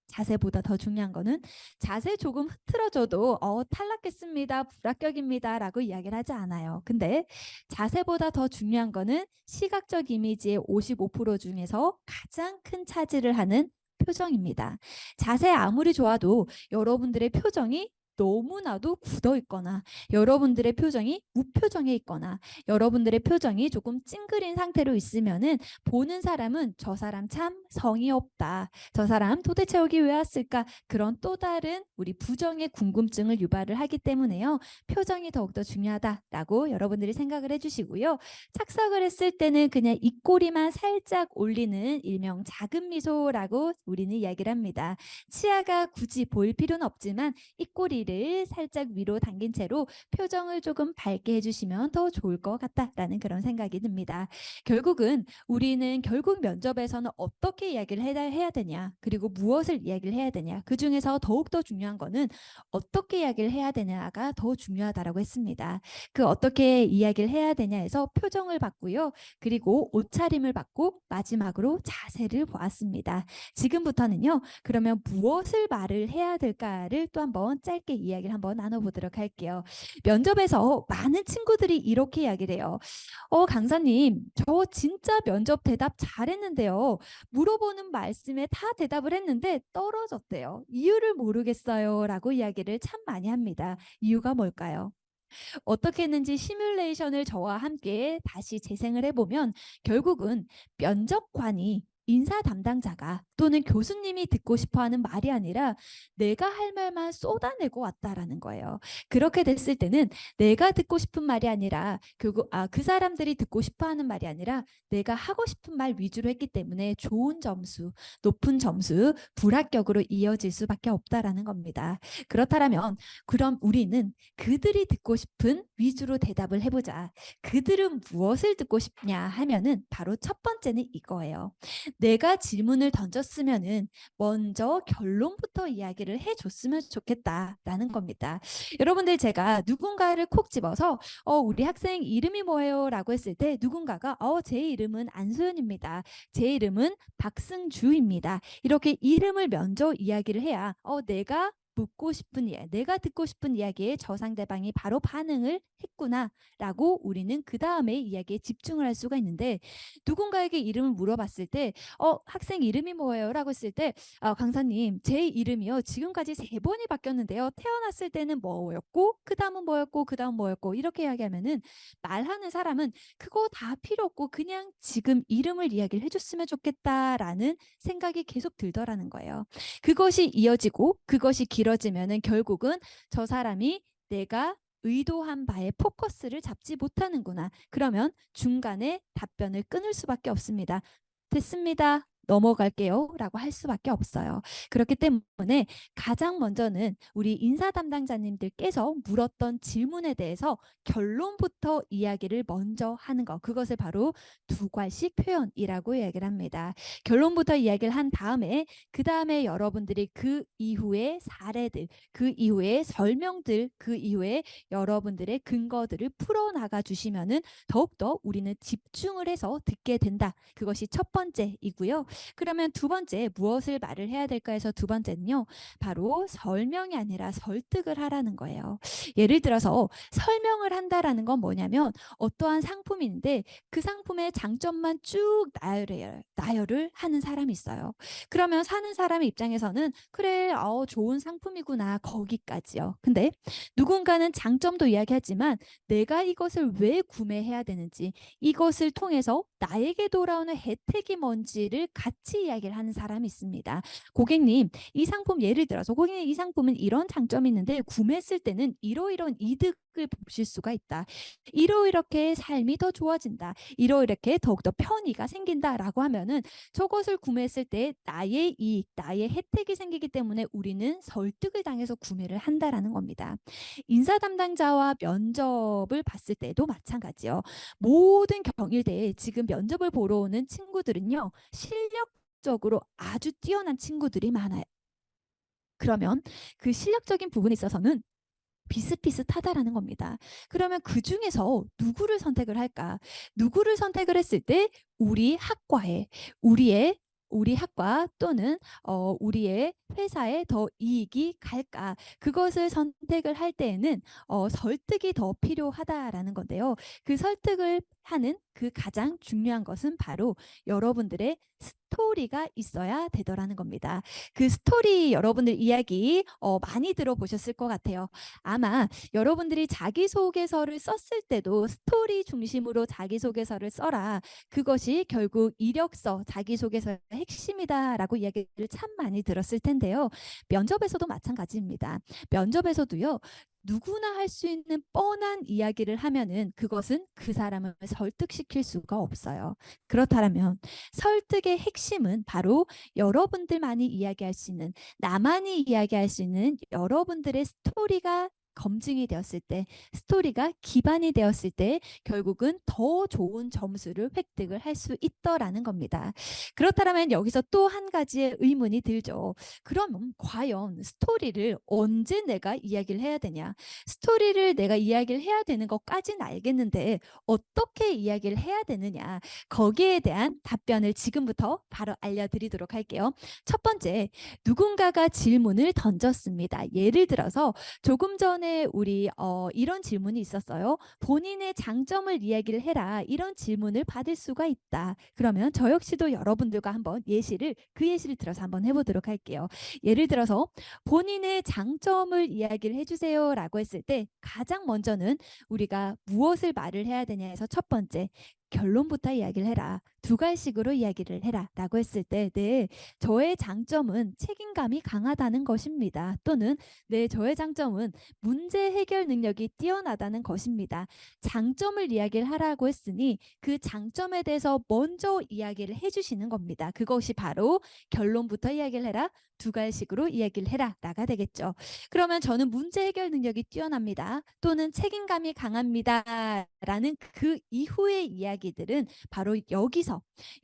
자세보다 더 중요한 거는, 자세 조금 흐트러져도 탈락했습니다, 불합격입니다 라고 이야기를 하지 않아요. 근데 자세보다 더 중요한 거는 시각적 이미지의 55% 중에서 가장 큰 차지를 하는 표정입니다. 자세 아무리 좋아도 여러분들의 표정이 너무나도 굳어 있거나, 여러분들의 표정이 무표정해 있거나, 여러분들의 표정이 조금 찡그린 상태로 있으면은 보는 사람은 저 사람 참 성의 없다, 저 사람 도대체 여기 왜 왔을까, 그런 또 다른 우리 부정의 궁금증을 유발을 하기 때문에요. 표정이 더욱더 중요하다라고 여러분들이 생각을 해주시고요. 착석을 했을 때는 그냥 입꼬리만 살짝 올리는 일명 작은 미소라고 우리는 이야기를 합니다. 치아가 굳이 보일 필요는 없지만 입꼬리를 살짝 위로 당긴 채로 표정을 조금 밝게 해주시면 더 좋을 것 같다라는 그런 생각이 듭니다. 결국은 우리는 결국 면접에서는 어떻게 이야기를 해야 되냐, 그리고 무엇을 이야기를 해야 되냐, 그 중에서 더욱더 중요한 거는 어떻게 이야기를 해야 되냐가 더 중요하다라고 했습니다. 그 어떻게 이야기를 해야 되냐에서 표정을 봤고요. 그리고 옷차림을 봤고 마지막으로 자세를 보았습니다. 지금부터는요, 그러면 무엇을 말을 해야 될까를 또 한번 짧게 이야기를 한번 나눠보도록 할게요. 면접에서 많은 친구들이 이렇게 이야기를 해요. 강사님, 저 진짜 면접 대답 잘했는데요. 물어보는 말씀에 다 대답을 했는데 떨어졌대요. 이유를 모르겠어요 라고 이야기를 참 많이 합니다. 이유가 뭘까요? 어떻게 했는지 시뮬레이션을 저와 함께 다시 재생을 해보면 결국은 면접관이 인사 담당자가 또는 교수님이 듣고 싶어하는 말이 아니라 내가 할 말만 쏟아내고 왔다라는 거예요. 그렇게 됐을 때는 내가 듣고 싶은 말이 아니라 그 사람들이 듣고 싶어하는 말이 아니라 내가 하고 싶은 말 위주로 했기 때문에 좋은 점수, 높은 점수, 불합격으로 이어질 수밖에 없다라는 겁니다. 그렇다면 그럼 우리는 그들이 듣고 싶은 위주로 대답을 해보자. 그들은 무엇을 듣고 싶냐 하면은 바로 첫 번째는 이거예요. 내가 질문을 던졌으면은 먼저 결론부터 이야기를 해줬으면 좋겠다라는 겁니다. 여러분들, 제가 누군가를 콕 집어서 우리 학생 이름이 뭐예요? 라고 했을 때 누군가가 제 이름은 안소연입니다. 제 이름은 박승주입니다. 이렇게 이름을 먼저 이야기를 해야 내가 묻고 싶은 이야기, 내가 듣고 싶은 이야기에 저 상대방이 바로 반응을 했구나라고 우리는 그 다음에 이야기에 집중을 할 수가 있는데, 누군가에게 이름을 물어봤을 때 학생 이름이 뭐예요? 라고 했을 때 강사님, 제 이름이요 지금까지 3번이 바뀌었는데요. 태어났을 때는 뭐였고 그 다음은 뭐였고 그 다음 뭐였고, 이렇게 이야기하면은 말하는 사람은 그거 다 필요 없고 그냥 지금 이름을 이야기를 해줬으면 좋겠다라는 생각이 계속 들더라는 거예요. 그것이 이어지고 그것이 길어지면은 결국은 저 사람이 내가 의도한 바에 포커스를 잡지 못하는구나. 그러면 중간에 답변을 끊을 수밖에 없습니다. 됐습니다. 넘어갈게요 라고 할 수밖에 없어요. 그렇기 때문에 가장 먼저는 우리 인사 담당자님들께서 물었던 질문에 대해서 결론부터 이야기를 먼저 하는 것, 그것을 바로 두괄식 표현이라고 이야기를 합니다. 결론부터 이야기를 한 다음에 그 다음에 여러분들이 그 이후의 사례들, 그 이후의 설명들, 그 이후에 여러분들의 근거들을 풀어나가 주시면은 더욱더 우리는 집중을 해서 듣게 된다. 그것이 첫 번째이고요. 그러면 두 번째, 무엇을 말을 해야 될까 해서 두 번째는요, 바로 설명이 아니라 설득을 하라는 거예요. 예를 들어서 설명을 한다라는 건 뭐냐면 어떠한 상품인데 그 상품의 장점만 쭉 나열을 하는 사람이 있어요. 그러면 사는 사람 입장에서는 그래, 좋은 상품이구나, 거기까지요. 근데 누군가는 장점도 이야기하지만 내가 이것을 왜 구매해야 되는지, 이것을 통해서 나에게 돌아오는 혜택이 뭔지를 같이 이야기를 하는 사람이 있습니다. 고객님, 이 상품, 예를 들어서 고객님, 이 상품은 이런 장점이 있는데 구매했을 때는 이러이러한 이득을 보실 수가 있다. 이러이렇게 삶이 더 좋아진다. 이러이렇게 더욱더 편의가 생긴다라고 하면은 저것을 구매했을 때 나의 이익, 나의 혜택이 생기기 때문에 우리는 설득을 당해서 구매를 한다라는 겁니다. 인사 담당자와 면접을 봤을 때도 마찬가지요. 모든 경일대에 지금 면접을 보러 오는 친구들은요, 실력적으로 아주 뛰어난 친구들이 많아요. 그러면 그 실력적인 부분에 있어서는 비슷비슷하다라는 겁니다. 그러면 그 중에서 누구를 선택을 할까? 누구를 선택을 했을 때 우리 학과에, 우리 학과 또는 우리의 회사에 더 이익이 갈까? 그것을 선택을 할 때에는 설득이 더 필요하다라는 건데요. 그 설득을 하는 그 가장 중요한 것은 바로 여러분들의 스토리가 있어야 되더라는 겁니다. 그 스토리 여러분들 이야기 많이 들어보셨을 것 같아요. 아마 여러분들이 자기소개서를 썼을 때도 스토리 중심으로 자기소개서를 써라. 그것이 결국 이력서, 자기소개서의 핵심이다라고 이야기를 참 많이 들었을 텐데요. 면접에서도 마찬가지입니다. 면접에서도요. 누구나 할 수 있는 뻔한 이야기를 하면은 그것은 그 사람을 설득시킬 수가 없어요. 그렇다면 설득의 핵심은 바로 여러분들만이 이야기할 수 있는, 나만이 이야기할 수 있는 여러분들의 스토리가 검증이 되었을 때, 스토리가 기반이 되었을 때 결국은 더 좋은 점수를 획득을 할 수 있더라는 겁니다. 그렇다면 여기서 또 한 가지의 의문이 들죠. 그럼 과연 스토리를 언제 내가 이야기를 해야 되냐? 스토리를 내가 이야기를 해야 되는 것까지는 알겠는데 어떻게 이야기를 해야 되느냐? 거기에 대한 답변을 지금부터 바로 알려드리도록 할게요. 첫 번째, 누군가가 질문을 던졌습니다. 예를 들어서 조금 전에 우리 이런 질문이 있었어요. 본인의 장점을 이야기를 해라. 이런 질문을 받을 수가 있다. 그러면 저 역시도 여러분들과 한번 그 예시를 들어서 한번 해보도록 할게요. 예를 들어서 본인의 장점을 이야기를 해주세요 라고 했을 때 가장 먼저는 우리가 무엇을 말을 해야 되냐 해서 첫 번째, 결론부터 이야기를 해라. 두괄식으로 이야기를 해라 라고 했을 때 네, 저의 장점은 책임감이 강하다는 것입니다. 또는 네, 저의 장점은 문제 해결 능력이 뛰어나다는 것입니다. 장점을 이야기를 하라고 했으니 그 장점에 대해서 먼저 이야기를 해주시는 겁니다. 그것이 바로 결론부터 이야기를 해라, 두괄식으로 이야기를 해라 라가 되겠죠. 그러면 저는 문제 해결 능력이 뛰어납니다. 또는 책임감이 강합니다 라는 그 이후의 이야기들은 바로 여기서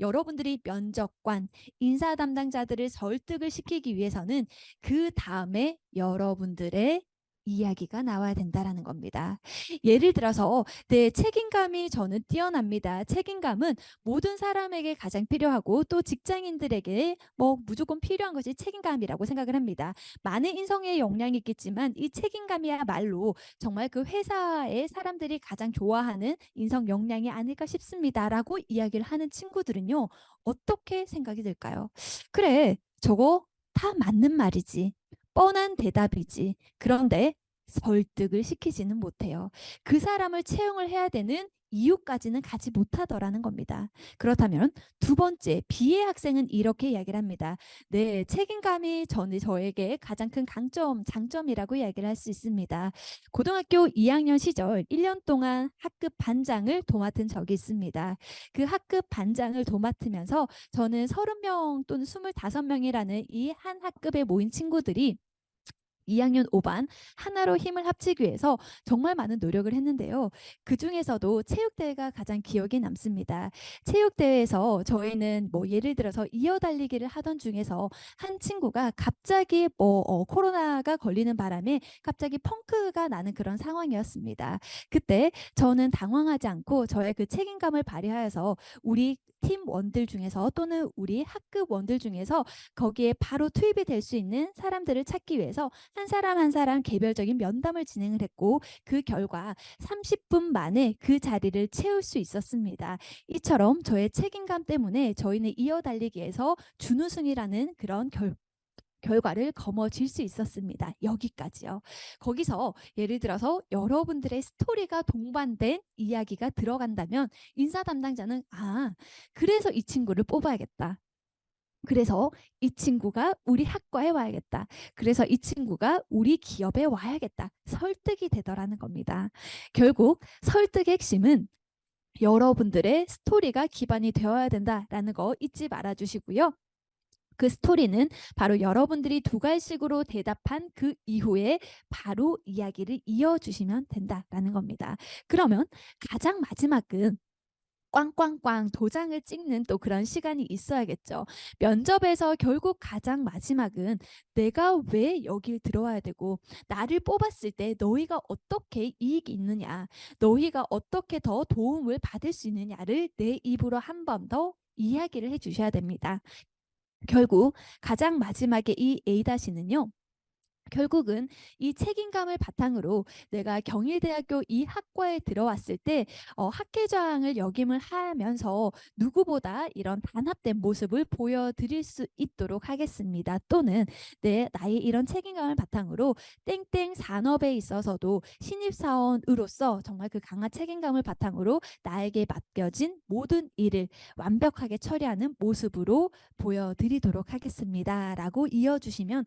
여러분들이 면접관, 인사 담당자들을 설득을 시키기 위해서는 그 다음에 여러분들의 이야기가 나와야 된다라는 겁니다. 예를 들어서 네, 책임감이 저는 뛰어납니다. 책임감은 모든 사람에게 가장 필요하고 또 직장인들에게 뭐 무조건 필요한 것이 책임감이라고 생각을 합니다. 많은 인성의 역량이 있겠지만 이 책임감이야말로 정말 그 회사의 사람들이 가장 좋아하는 인성 역량이 아닐까 싶습니다라고 이야기를 하는 친구들은요. 어떻게 생각이 들까요? 그래, 저거 다 맞는 말이지. 뻔한 대답이지. 그런데 설득을 시키지는 못해요. 그 사람을 채용을 해야 되는 이유까지는 가지 못하더라는 겁니다. 그렇다면 두 번째, B의 학생은 이렇게 이야기를 합니다. 네, 책임감이 저에게 가장 큰 강점, 장점이라고 이야기를 할 수 있습니다. 고등학교 2학년 시절 1년 동안 학급 반장을 도맡은 적이 있습니다. 그 학급 반장을 도맡으면서 저는 30명 또는 25명이라는 이 한 학급에 모인 친구들이 2학년 5반 하나로 힘을 합치기 위해서 정말 많은 노력을 했는데요. 그중에서도 체육대회가 가장 기억에 남습니다. 체육대회에서 저희는 뭐 예를 들어서 이어달리기를 하던 중에서 한 친구가 갑자기 코로나가 걸리는 바람에 갑자기 펑크가 나는 그런 상황이었습니다. 그때 저는 당황하지 않고 저의 그 책임감을 발휘하여서 우리 팀원들 중에서 또는 우리 학급 원들 중에서 거기에 바로 투입이 될 수 있는 사람들을 찾기 위해서 한 사람 한 사람 개별적인 면담을 진행을 했고 그 결과 30분 만에 그 자리를 채울 수 있었습니다. 이처럼 저의 책임감 때문에 저희는 이어달리기에서 준우승이라는 그런 결과를 거머쥘 수 있었습니다. 여기까지요. 거기서 예를 들어서 여러분들의 스토리가 동반된 이야기가 들어간다면 인사 담당자는 그래서 이 친구를 뽑아야겠다. 그래서 이 친구가 우리 학과에 와야겠다. 그래서 이 친구가 우리 기업에 와야겠다. 설득이 되더라는 겁니다. 결국 설득의 핵심은 여러분들의 스토리가 기반이 되어야 된다라는 거 잊지 말아 주시고요. 그 스토리는 바로 여러분들이 두 갈식으로 대답한 그 이후에 바로 이야기를 이어주시면 된다라는 겁니다. 그러면 가장 마지막은 꽝꽝꽝 도장을 찍는 또 그런 시간이 있어야겠죠. 면접에서 결국 가장 마지막은 내가 왜 여길 들어와야 되고 나를 뽑았을 때 너희가 어떻게 이익이 있느냐, 너희가 어떻게 더 도움을 받을 수 있느냐를 내 입으로 한 번 더 이야기를 해주셔야 됩니다. 결국 가장 마지막에 이 A-는요. 결국은 이 책임감을 바탕으로 내가 경희대학교 이 학과에 들어왔을 때 학회장을 역임을 하면서 누구보다 이런 단합된 모습을 보여드릴 수 있도록 하겠습니다. 또는 나의 이런 책임감을 바탕으로 땡땡 산업에 있어서도 신입사원으로서 정말 그 강한 책임감을 바탕으로 나에게 맡겨진 모든 일을 완벽하게 처리하는 모습으로 보여드리도록 하겠습니다. 라고 이어주시면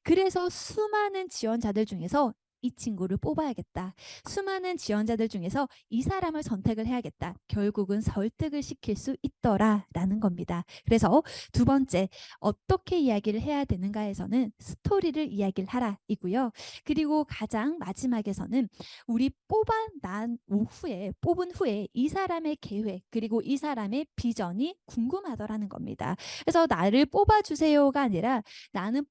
그래서 수많은 지원자들 중에서 이 친구를 뽑아야겠다. 수많은 지원자들 중에서 이 사람을 선택을 해야겠다. 결국은 설득을 시킬 수 있더라라는 겁니다. 그래서 두 번째, 어떻게 이야기를 해야 되는가에서는 스토리를 이야기를 하라이고요. 그리고 가장 마지막에서는 우리 뽑은 후에 이 사람의 계획 그리고 이 사람의 비전이 궁금하더라는 겁니다. 그래서 나를 뽑아주세요가 아니라 나는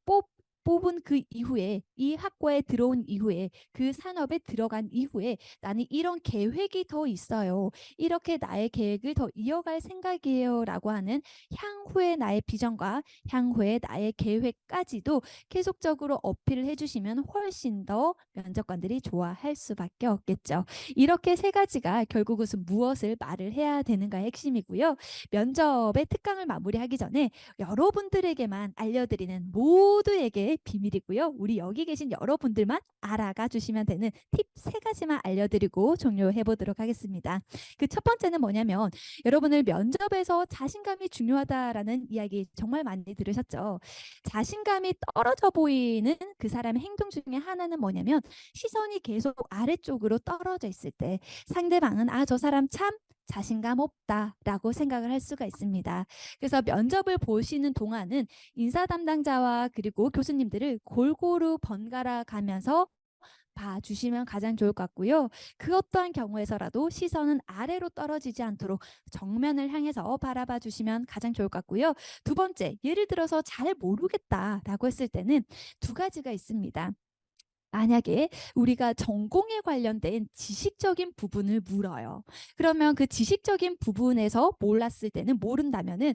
뽑은 그 이후에 이 학과에 들어온 이후에 그 산업에 들어간 이후에 나는 이런 계획이 더 있어요. 이렇게 나의 계획을 더 이어갈 생각이에요. 라고 하는 향후의 나의 비전과 향후의 나의 계획까지도 계속적으로 어필을 해주시면 훨씬 더 면접관들이 좋아할 수밖에 없겠죠. 이렇게 세 가지가 결국은 무엇을 말을 해야 되는가의 핵심이고요. 면접의 특강을 마무리하기 전에 여러분들에게만 알려드리는 모두에게 비밀이고요. 우리 여기 계신 여러분들만 알아가 주시면 되는 팁 3가지만 알려드리고 종료해 보도록 하겠습니다. 그 첫 번째는 뭐냐면 여러분을 면접에서 자신감이 중요하다라는 이야기 정말 많이 들으셨죠. 자신감이 떨어져 보이는 그 사람의 행동 중에 하나는 뭐냐면 시선이 계속 아래쪽으로 떨어져 있을 때 상대방은 저 사람 참 자신감 없다라고 생각을 할 수가 있습니다. 그래서 면접을 보시는 동안은 인사 담당자와 그리고 교수님들을 골고루 번갈아 가면서 봐주시면 가장 좋을 것 같고요. 그 어떠한 경우에서라도 시선은 아래로 떨어지지 않도록 정면을 향해서 바라봐 주시면 가장 좋을 것 같고요. 두 번째, 예를 들어서 잘 모르겠다라고 했을 때는 두 가지가 있습니다. 만약에 우리가 전공에 관련된 지식적인 부분을 물어요. 그러면 그 지식적인 부분에서 몰랐을 때는 모른다면은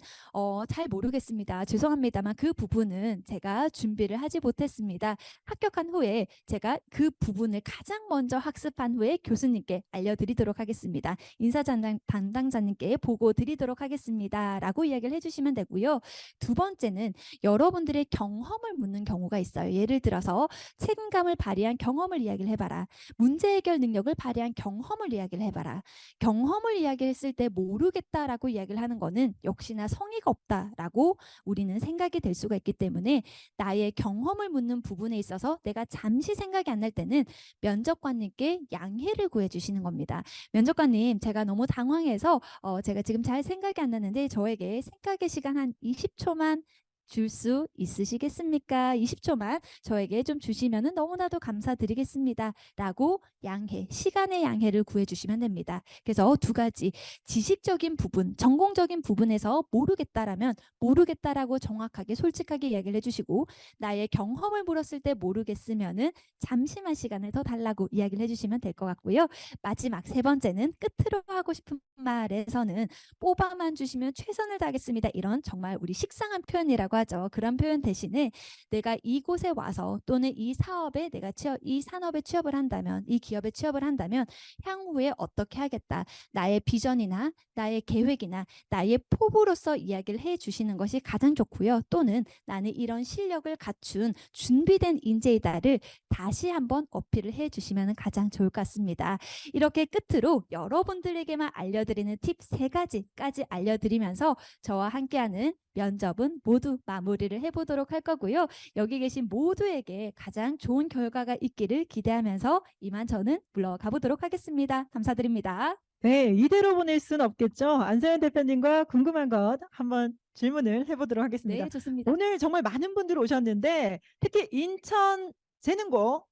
잘 모르겠습니다. 죄송합니다만 그 부분은 제가 준비를 하지 못했습니다. 합격한 후에 제가 그 부분을 가장 먼저 학습한 후에 교수님께 알려드리도록 하겠습니다. 인사 담당자님께 보고 드리도록 하겠습니다. 라고 이야기를 해주시면 되고요. 두 번째는 여러분들의 경험을 묻는 경우가 있어요. 예를 들어서 책임감을 발휘한 경험을 이야기를 해봐라. 문제 해결 능력을 발휘한 경험을 이야기를 해봐라. 경험을 이야기했을 때 모르겠다라고 이야기를 하는 거는 역시나 성의가 없다라고 우리는 생각이 될 수가 있기 때문에 나의 경험을 묻는 부분에 있어서 내가 잠시 생각이 안 날 때는 면접관님께 양해를 구해 주시는 겁니다. 면접관님, 제가 너무 당황해서 제가 지금 잘 생각이 안 나는데 저에게 생각의 시간 한 20초만 줄 수 있으시겠습니까? 20초만 저에게 좀 주시면은 너무나도 감사드리겠습니다. 라고 양해, 시간의 양해를 구해주시면 됩니다. 그래서 두 가지, 지식적인 부분, 전공적인 부분에서 모르겠다라면 모르겠다라고 정확하게 솔직하게 이야기를 해주시고, 나의 경험을 물었을 때 모르겠으면은 잠시만 시간을 더 달라고 이야기를 해주시면 될 것 같고요. 마지막 세 번째는 끝으로 하고 싶은 말에서는 뽑아만 주시면 최선을 다하겠습니다. 이런 정말 우리 식상한 표현이라고 하죠. 그런 표현 대신에 내가 이곳에 와서 또는 이 사업에 내가 이 산업에 취업을 한다면, 이 기업에 취업을 한다면 향후에 어떻게 하겠다. 나의 비전이나 나의 계획이나 나의 포부로서 이야기를 해주시는 것이 가장 좋고요. 또는 나는 이런 실력을 갖춘 준비된 인재이다를 다시 한번 어필을 해주시면 가장 좋을 것 같습니다. 이렇게 끝으로 여러분들에게만 알려드리는 팁 3가지까지 알려드리면서 저와 함께하는 면접은 모두 마무리를 해보도록 할 거고요. 여기 계신 모두에게 가장 좋은 결과가 있기를 기대하면서 이만 저는 물러가 보도록 하겠습니다. 감사드립니다. 네, 이대로 보낼 수는 없겠죠. 안서연 대표님과 궁금한 것 한번 질문을 해보도록 하겠습니다. 네, 좋습니다. 오늘 정말 많은 분들이 오셨는데 특히 인천 재능고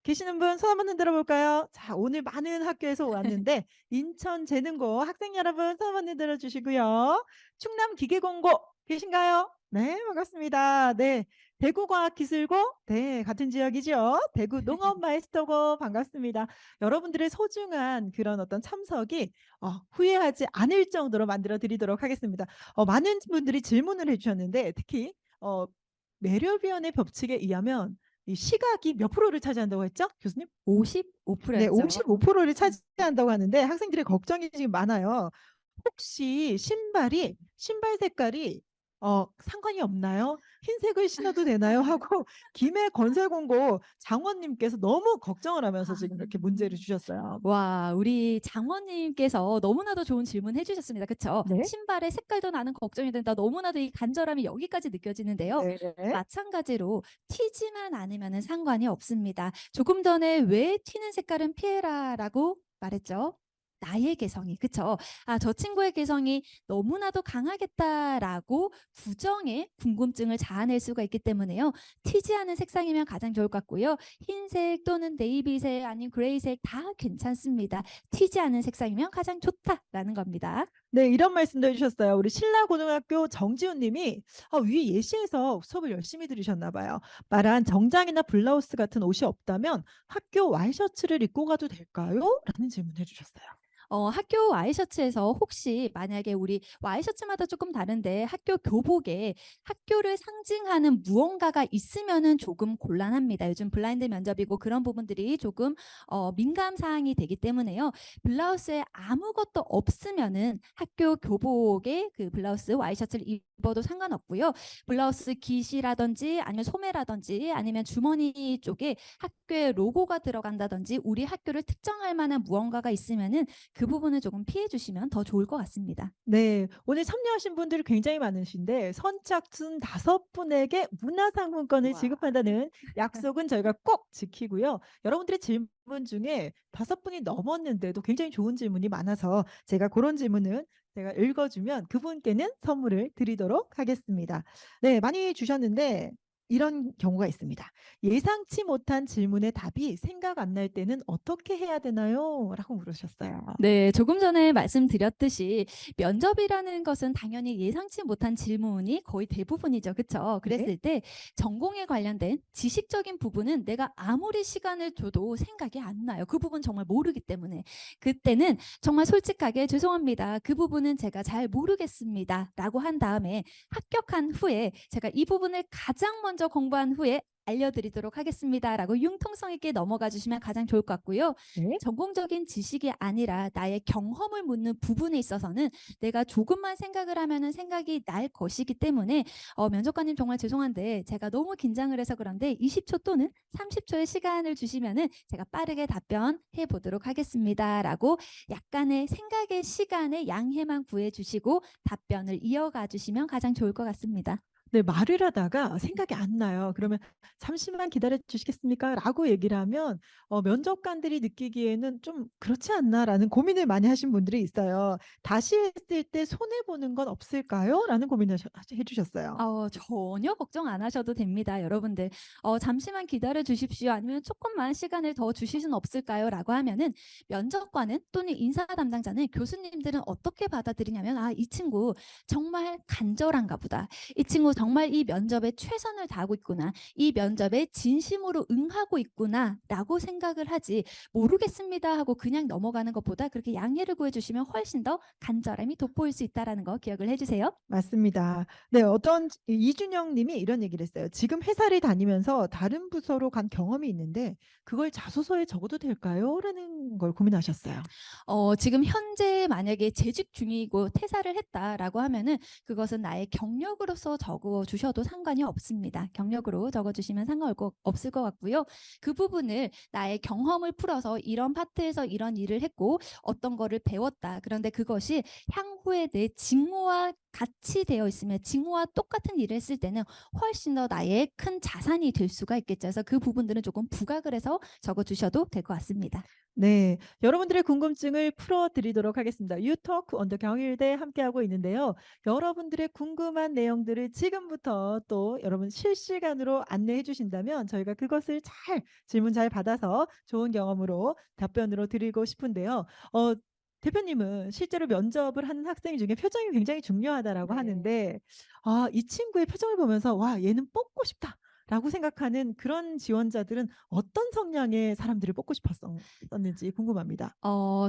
계시는 분 손 한번 흔들어 볼까요? 자, 오늘 많은 학교에서 왔는데 인천 재능고 학생 여러분 손 한번 흔들어 주시고요. 충남 기계공고 계신가요? 네, 반갑습니다. 네. 대구과학기술고 네, 같은 지역이죠. 대구 농업마이스터고 반갑습니다. 여러분들의 소중한 그런 어떤 참석이 후회하지 않을 정도로 만들어 드리도록 하겠습니다. 많은 분들이 질문을 해 주셨는데 특히 매력위원회 법칙에 의하면 이 시각이 몇 프로를 차지한다고 했죠? 교수님? 네, 55%였죠. 55%를 차지한다고 하는데 학생들의 걱정이 지금 많아요. 혹시 신발 색깔이 상관이 없나요? 흰색을 신어도 되나요? 하고 김해 건설공고 장원님께서 너무 걱정을 하면서 지금 이렇게 문제를 주셨어요. 와, 우리 장원님께서 너무나도 좋은 질문 해주셨습니다. 그쵸? 네. 신발의 색깔도 나는 걱정이 된다. 너무나도 이 간절함이 여기까지 느껴지는데요. 네. 마찬가지로 튀지만 않으면 상관이 없습니다. 조금 전에 왜 튀는 색깔은 피해라라고 말했죠. 나의 개성이, 그쵸? 저 친구의 개성이 너무나도 강하겠다라고 부정의 궁금증을 자아낼 수가 있기 때문에요. 튀지 않은 색상이면 가장 좋을 것 같고요. 흰색 또는 네이비색 아니면 그레이색 다 괜찮습니다. 튀지 않은 색상이면 가장 좋다라는 겁니다. 네, 이런 말씀도 해주셨어요. 우리 신라고등학교 정지훈 님이 위에 예시에서 수업을 열심히 들으셨나 봐요. 말한 정장이나 블라우스 같은 옷이 없다면 학교 와이셔츠를 입고 가도 될까요? 라는 질문 해주셨어요. 학교 와이셔츠에서 혹시 만약에 우리 와이셔츠마다 조금 다른데 학교 교복에 학교를 상징하는 무언가가 있으면은 조금 곤란합니다. 요즘 블라인드 면접이고 그런 부분들이 조금 민감 사항이 되기 때문에요. 블라우스에 아무것도 없으면은 학교 교복에 그 블라우스 와이셔츠를 입어도 상관없고요. 블라우스 깃이라든지 아니면 소매라든지 아니면 주머니 쪽에 학교의 로고가 들어간다든지 우리 학교를 특정할 만한 무언가가 있으면은 그 부분을 조금 피해 주시면 더 좋을 것 같습니다. 네, 오늘 참여하신 분들이 굉장히 많으신데 선착순 5분에게 문화상품권을 우와. 지급한다는 약속은 저희가 꼭 지키고요. 여러분들의 질문 중에 5분이 넘었는데도 굉장히 좋은 질문이 많아서 제가 그런 질문은 제가 읽어주면 그분께는 선물을 드리도록 하겠습니다. 네, 많이 주셨는데 이런 경우가 있습니다. 예상치 못한 질문의 답이 생각 안 날 때는 어떻게 해야 되나요? 라고 물으셨어요. 네, 조금 전에 말씀드렸듯이 면접이라는 것은 당연히 예상치 못한 질문이 거의 대부분이죠. 그렇죠? 그랬을 때 전공에 관련된 지식적인 부분은 내가 아무리 시간을 줘도 생각이 안 나요. 그 부분 정말 모르기 때문에. 그때는 정말 솔직하게 죄송합니다. 그 부분은 제가 잘 모르겠습니다. 라고 한 다음에 합격한 후에 제가 이 부분을 가장 먼저 공부한 후에 알려드리도록 하겠습니다라고 융통성 있게 넘어가 주시면 가장 좋을 것 같고요. 네. 전공적인 지식이 아니라 나의 경험을 묻는 부분에 있어서는 내가 조금만 생각을 하면은 생각이 날 것이기 때문에 면접관님 정말 죄송한데 제가 너무 긴장을 해서 그런데 20초 또는 30초의 시간을 주시면은 제가 빠르게 답변해 보도록 하겠습니다라고 약간의 생각의 시간에 양해만 구해 주시고 답변을 이어가 주시면 가장 좋을 것 같습니다. 네, 말을 하다가 생각이 안 나요. 그러면 "잠시만 기다려 주시겠습니까?" 라고 얘기를 하면 면접관들이 느끼기에는 '좀 그렇지 않나?'라는 고민을 많이 하신 분들이 있어요. "다시 했을 때 손해 보는 건 없을까요?" 라는 고민을 해 주셨어요. 전혀 걱정 안 하셔도 됩니다, 여러분들. "잠시만 기다려 주십시오." 아니면 "조금만 시간을 더 주실 수는 없을까요?"라고 하면은 면접관은 또는 인사 담당자는 교수님들은 어떻게 받아들이냐면 '아 이 친구 정말 간절한가 보다. 이 친구 정말 이 면접에 최선을 다하고 있구나. 이 면접에 진심으로 응하고 있구나.'라고 생각을 하지 '모르겠습니다.' 하고 그냥 넘어가는 것보다 그렇게 양해를 구해 주시면 훨씬 더 간절함이 돋보일 수 있다라는 거 기억을 해 주세요. 맞습니다. 네, 어떤 이준영 님이 이런 얘기를 했어요. "지금 회사를 다니면서 다른 부서로 간 경험이 있는데 그걸 자소서에 적어도 될까요?" 라는 걸 고민하셨어요. 지금 현재 만약에 재직 중이고 퇴사를 했다라고 하면은 그것은 나의 경력으로서 적어 주셔도 상관이 없습니다. 경력으로 적어 주시면 없을 것 같고요. 그 부분을 나의 경험을 풀어서 이런 파트에서 이런 일을 했고 어떤 거를 배웠다. 그런데 그것이 향후에 내 직무와 같이 되어 있으면 직무와 똑같은 일을 했을 때는 훨씬 더 나의 큰 자산이 될 수가 있겠죠. 그래서 그 부분들은 조금 부각을 해서 적어 주셔도 될 것 같습니다. 네. 여러분들의 궁금증을 풀어 드리도록 하겠습니다. 유토크 언더 경일대 함께하고 있는데요. 여러분들의 궁금한 내용들을 지금부터 또 여러분 실시간으로 안내해 주신다면 저희가 그것을 질문 잘 받아서 좋은 경험으로 답변으로 드리고 싶은데요. 대표님은 실제로 면접을 하는 학생 중에 "표정이 굉장히 중요하다."라고 네. 하는데 이 친구의 표정을 보면서 '와 얘는 뽑고 싶다.'라고 생각하는 그런 지원자들은 어떤 성향의 사람들을 뽑고 싶었었는지 궁금합니다.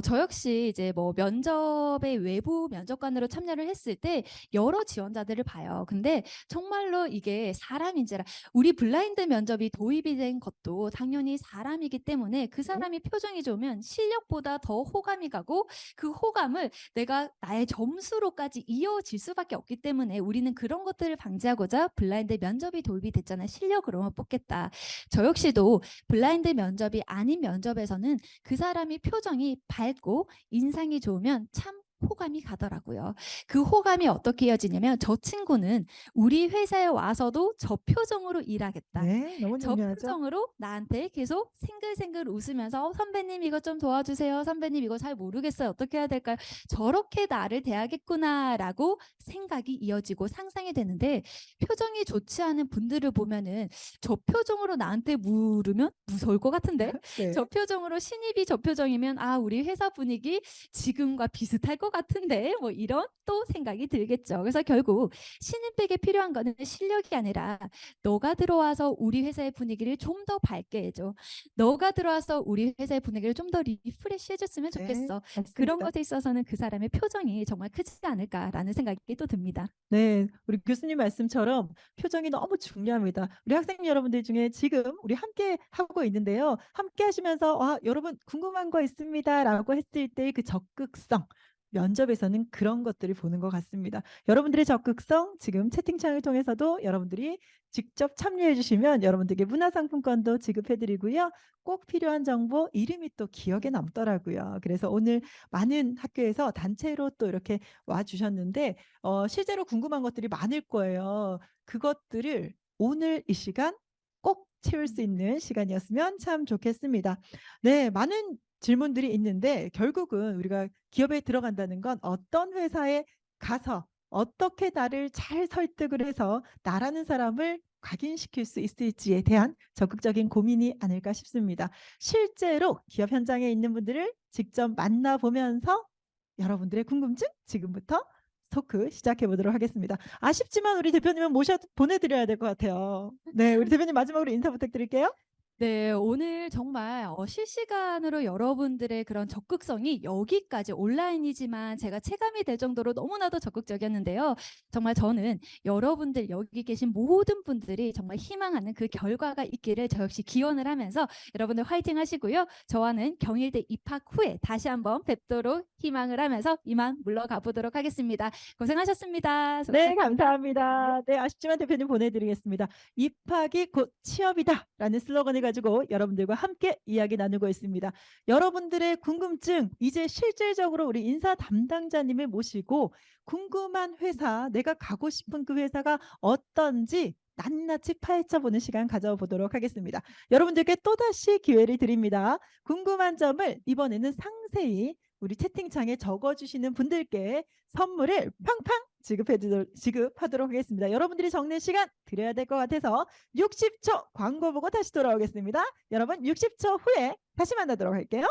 저 역시 이제 뭐 면접에 외부 면접관으로 참여를 했을 때 여러 지원자들을 봐요. 근데 정말로 이게 사람인지라 우리 블라인드 면접이 도입이 된 것도 당연히 사람이기 때문에 그 네. 사람이 표정이 좋으면 실력보다 더 호감이 가고 그 호감을 내가 나의 점수로까지 이어질 수밖에 없기 때문에 우리는 그런 것들을 방지하고자 블라인드 면접이 도입이 됐잖아요. 실력으로만 뽑겠다. 저 역시도 블라인드 면접이 아닌 면접에서는 그 사람이 표정이 밝고 인상이 좋으면 참 호감이 가더라고요. 그 호감이 어떻게 이어지냐면 저 친구는 우리 회사에 와서도 저 표정으로 일하겠다. 네. 너무 저 중요하죠. 표정으로 나한테 계속 생글생글 웃으면서 선배님 이것 좀 도와주세요. 선배님 이거 잘 모르겠어요. 어떻게 해야 될까요?' 저렇게 나를 대하겠구나라고 생각이 이어지고 상상이 되는데 표정이 좋지 않은 분들을 보면은 저 표정으로 나한테 물으면 무서울 것 같은데 저 네. 표정으로 신입이 저 표정이면 '아 우리 회사 분위기 지금과 비슷할 것 같은데.' 뭐 이런 또 생각이 들겠죠. 그래서 결국 신입에게 필요한 거는 실력이 아니라 '너가 들어와서 우리 회사의 분위기를 좀 더 밝게 해 줘. 너가 들어와서 우리 회사의 분위기를 좀 더 리프레시 해 줬으면 네. 좋겠어.' 그런 맞습니다. 것에 있어서는 그 사람의 표정이 정말 크지 않을까라는 생각이 또 듭니다. 네. 우리 교수님 말씀처럼 표정이 너무 중요합니다. 우리 학생 여러분들 중에 지금 우리 함께 하고 있는데요. 함께 하시면서 "아 여러분 궁금한 거 있습니다."라고 했을 때의 그 적극성, 면접에서는 그런 것들을 보는 것 같습니다. 여러분들의 적극성 지금 채팅창을 통해서도 여러분들이 직접 참여해 주시면 여러분들께 문화상품권도 지급해 드리고요. 꼭 필요한 정보 이름이 또 기억에 남더라고요. 그래서 오늘 많은 학교에서 단체로 또 이렇게 와 주셨는데 실제로 궁금한 것들이 많을 거예요. 그것들을 오늘 이 시간 꼭 채울 수 있는 시간이었으면 참 좋겠습니다. 네. 많은 질문들이 있는데 결국은 우리가 기업에 들어간다는 건 어떤 회사에 가서 어떻게 나를 잘 설득을 해서 나라는 사람을 각인시킬 수 있을지에 대한 적극적인 고민이 아닐까 싶습니다. 실제로 기업 현장에 있는 분들을 직접 만나 보면서 여러분들의 궁금증 지금부터 토크 시작해 보도록 하겠습니다. 아쉽지만 우리 대표님은 모셔 보내 드려야 될 것 같아요. 네. 우리 대표님 마지막으로 인사 부탁드릴게요. 네. 오늘 정말 실시간으로 여러분들의 그런 적극성이 여기까지 온라인이지만 제가 체감이 될 정도로 너무나도 적극적이었는데요. 정말 저는 여러분들 여기 계신 모든 분들이 정말 희망하는 그 결과가 있기를 저 역시 기원을 하면서 여러분들 화이팅 하시고요. 저와는 경일대 입학 후에 다시 한번 뵙도록 희망을 하면서 이만 물러가 보도록 하겠습니다. 고생하셨습니다. 네, 수고하셨습니다. 감사합니다. 네, 아쉽지만 대표님 보내드리겠습니다. "입학이 곧 취업이다."라는 슬로건을 가지고 여러분들과 함께 이야기 나누고 있습니다. 여러분들의 궁금증 이제 실질적으로 우리 인사 담당자님을 모시고 궁금한 회사, 내가 가고 싶은 그 회사가 어떤지 낱낱이 파헤쳐 보는 시간 가져보도록 하겠습니다. 여러분들께 또다시 기회를 드립니다. 궁금한 점을 이번에는 상세히 우리 채팅창에 적어 주시는 분들께 선물을 팡팡 지급하도록 하겠습니다. 여러분들이 적는 시간 드려야 될 것 같아서 60초 광고 보고 다시 돌아오겠습니다. 여러분 60초 후에 다시 만나도록 할게요.